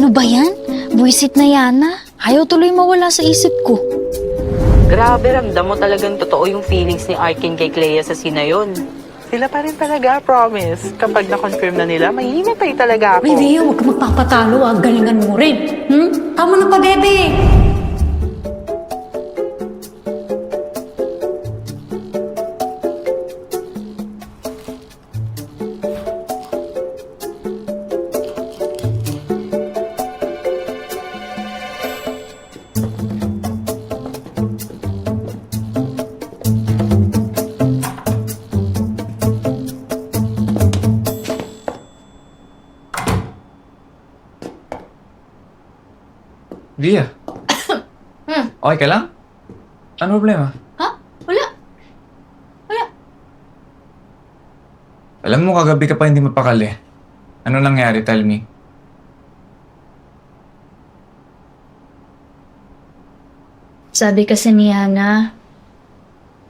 Ano ba yan? Buwisit na Yana. Ayaw tuloy mawala sa isip ko. Grabe, ramdam mo talagang totoo yung feelings ni Arkin kay Clea sa scene na yun. Sila pa rin talaga, promise. Kapag na-confirm na nila, mahihimatay talaga ako. Ay, Via, huwag ka magpapatalo ah. Galingan mo rin. Tama na pa, bebe. Via. Okay ka lang? Ano problema? Ha? Wala. Alam mo, kagabi ka pa hindi mapakali. Ano nangyari? Tell me. Sabi kasi ni Yana,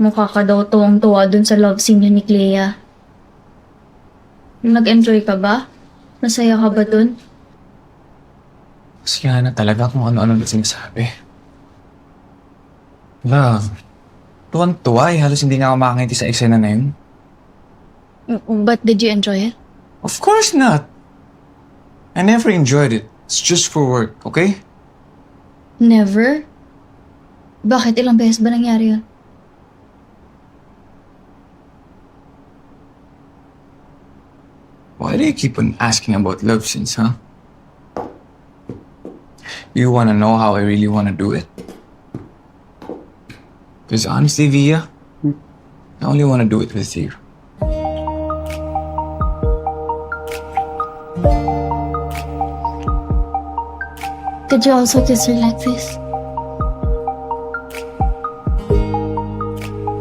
mukha ka daw tuwang-tuwa dun sa love scene niya ni Clea. Nag-enjoy ka ba? Masaya ka ba dun? Si Hana talaga kung ano-ano na sinasabi. Love. Tuwan-tuwa eh. Halos hindi nga ako makangiti sa eksena na yun. But did you enjoy it? Of course not. I never enjoyed it. It's just for work, okay? Never? Bakit? Ilang beses ba nangyari yun? Why do you keep on asking about love scenes, huh? You wanna know how I really wanna do it? Because honestly, Via, I only wanna do it with you. Could you also kiss her like this?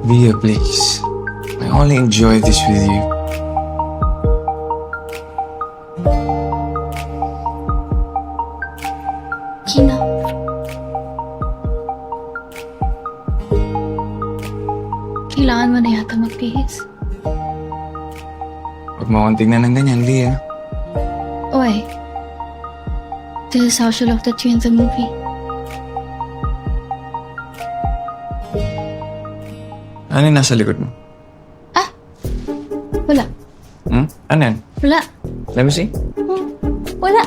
Via, please. I only enjoy this with you. Kina. Kailangan mo na yata magbihis. Huwag mo akong tignan ng ganyan, Via. Why? This is how she looked at you in the movie. Ano yung nasa likod mo? Wala. Ano yan? Wala. Let me see. Wala.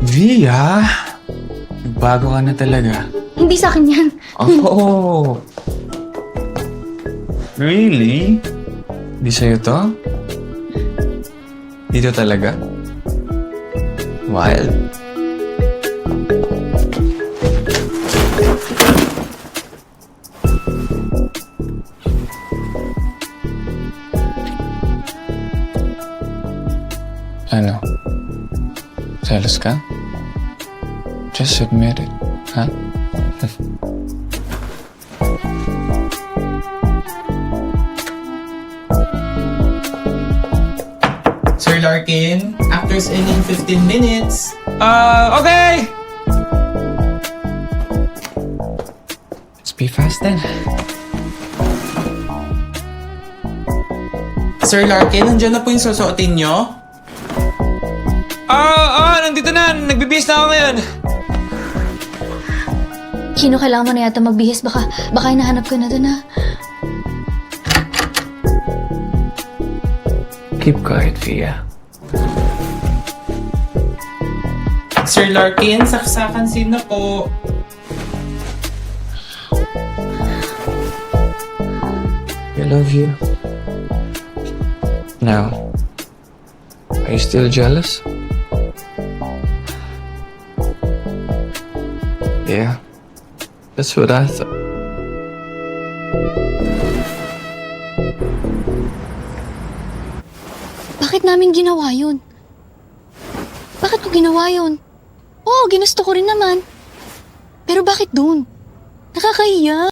Via! Nagbago ka na talaga. Hindi sa akin yan. Oh! Really? Di sa'yo to? Dito talaga? Wild. Ano? Jealous ka? Just admit it, huh? Sir Larkin, actors in 15 minutes. Okay! Let's be fast then. Sir Larkin, nandiyan na po yung susuotin nyo? Nandito na! Nagbibihis na ako ngayon! Kino, kailangan mo na yata magbihis. Baka hinahanap ka na dun, ha? Keep quiet, Via. Sir Larkin, saksakan scene na po. I love you. Now, are you still jealous? Yeah, that's what I thought. Bakit namin ginawa yun? Bakit ko ginawa yun? Oo, ginusto ko rin naman. Pero bakit dun? Nakakahiya.